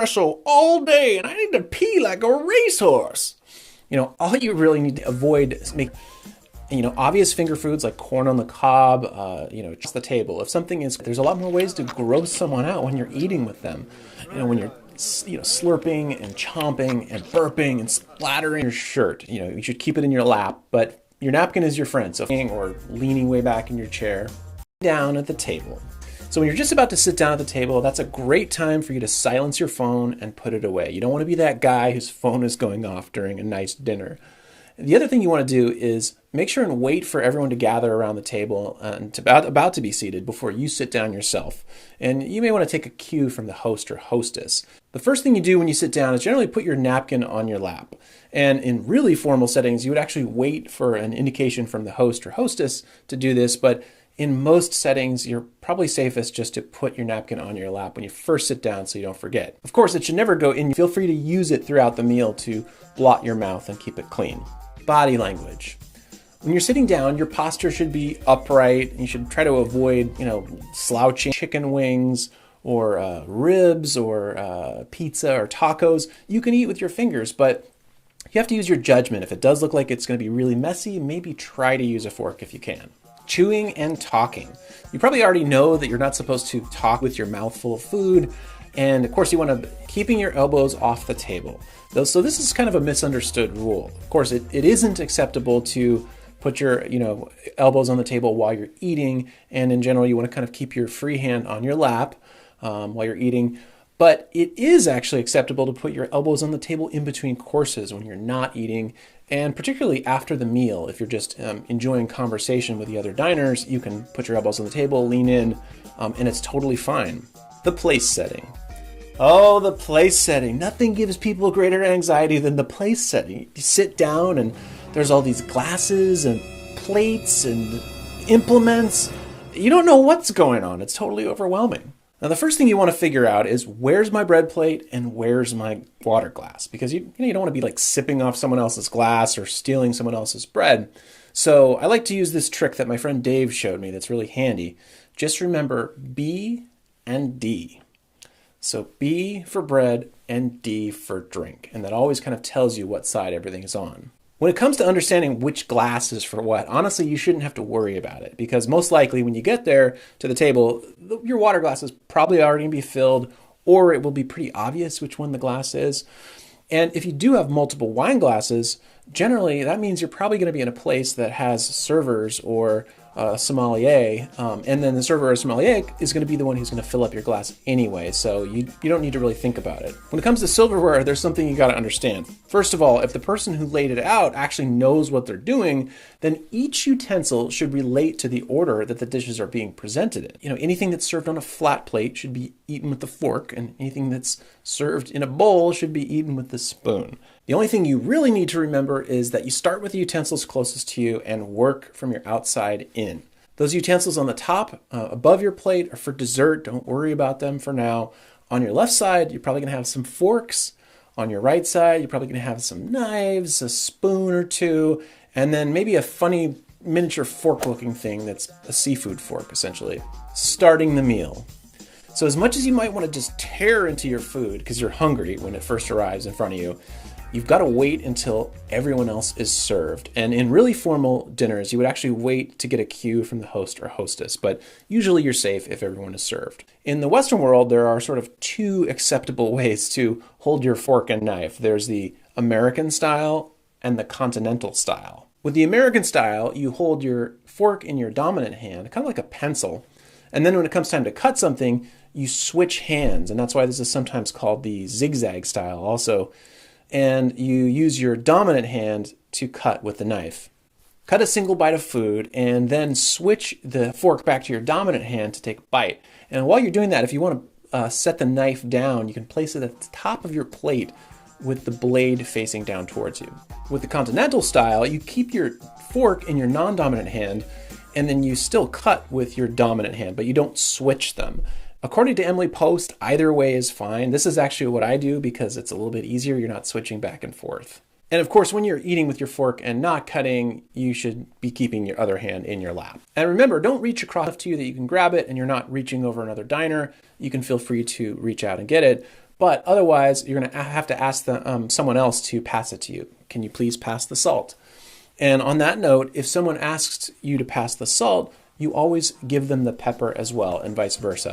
espresso all day and I need to pee like a racehorse. All you really need to avoid is obvious finger foods like corn on the cob, just the table. If something is, there's a lot more ways to gross someone out when you're eating with them. When you're, slurping and chomping and burping and splattering your shirt. You should keep it in your lap, but your napkin is your friend. So, or leaning way back in your chair, down at the table. So when you're just about to sit down at the table, that's a great time for you to silence your phone and put it away. You don't want to be that guy whose phone is going off during a nice dinner. The other thing you want to do is make sure and wait for everyone to gather around the table and about to be seated before you sit down yourself. And you may want to take a cue from the host or hostess. The first thing you do when you sit down is generally put your napkin on your lap. And in really formal settings, you would actually wait for an indication from the host or hostess to do this. But in most settings, you're probably safest just to put your napkin on your lap when you first sit down so you don't forget. Of course, it should never go in. Feel free to use it throughout the meal to blot your mouth and keep it clean. Body language. When you're sitting down, your posture should be upright. You should try to avoid, slouching chicken wings or ribs or pizza or tacos. You can eat with your fingers, but you have to use your judgment. If it does look like it's going to be really messy, maybe try to use a fork if you can. Chewing and talking. You probably already know that you're not supposed to talk with your mouth full of food. And of course, you want to keeping your elbows off the table. So this is kind of a misunderstood rule. Of course, it isn't acceptable to put your elbows on the table while you're eating. And in general, you want to kind of keep your free hand on your lap while you're eating. But it is actually acceptable to put your elbows on the table in between courses when you're not eating, and particularly after the meal. If you're just enjoying conversation with the other diners, you can put your elbows on the table, lean in, and it's totally fine. The place setting. Oh, the place setting. Nothing gives people greater anxiety than the place setting. You sit down and there's all these glasses and plates and implements. You don't know what's going on. It's totally overwhelming. Now, the first thing you want to figure out is where's my bread plate and where's my water glass? Because you don't want to be like sipping off someone else's glass or stealing someone else's bread. So I like to use this trick that my friend Dave showed me that's really handy. Just remember B and D. So B for bread and D for drink. And that always kind of tells you what side everything is on. When it comes to understanding which glass is for what, honestly, you shouldn't have to worry about it, because most likely when you get there to the table, your water glass is probably already going to be filled, or it will be pretty obvious which one the glass is. And if you do have multiple wine glasses, generally that means you're probably going to be in a place that has servers or sommelier, and then the server or sommelier is going to be the one who's going to fill up your glass anyway, so you don't need to really think about it. When it comes to silverware, there's something you got to understand. First of all, if the person who laid it out actually knows what they're doing, then each utensil should relate to the order that the dishes are being presented in. Anything that's served on a flat plate should be eaten with the fork, and anything that's served in a bowl should be eaten with the spoon. The only thing you really need to remember is that you start with the utensils closest to you and work from your outside in. Those utensils on the top, above your plate, are for dessert. Don't worry about them for now. On your left side, you're probably going to have some forks. On your right side, you're probably going to have some knives, a spoon or two, and then maybe a funny miniature fork-looking thing that's a seafood fork, essentially. Starting the meal. So as much as you might want to just tear into your food because you're hungry when it first arrives in front of you, you've got to wait until everyone else is served. And in really formal dinners, you would actually wait to get a cue from the host or hostess, but usually you're safe if everyone is served. In the Western world, there are sort of two acceptable ways to hold your fork and knife. There's the American style and the continental style. With the American style, you hold your fork in your dominant hand, kind of like a pencil, and then when it comes time to cut something, you switch hands, and that's why this is sometimes called the zigzag style also. And you use your dominant hand to cut with the knife. Cut a single bite of food and then switch the fork back to your dominant hand to take a bite. And while you're doing that, if you want to set the knife down, you can place it at the top of your plate with the blade facing down towards you. With the continental style, you keep your fork in your non-dominant hand and then you still cut with your dominant hand, but you don't switch them. According to Emily Post, either way is fine. This is actually what I do because it's a little bit easier. You're not switching back and forth. And of course, when you're eating with your fork and not cutting, you should be keeping your other hand in your lap. And remember, don't reach across to you that you can grab it and you're not reaching over another diner. You can feel free to reach out and get it. But otherwise, you're going to have to ask someone else to pass it to you. Can you please pass the salt? And on that note, if someone asks you to pass the salt, you always give them the pepper as well, and vice versa.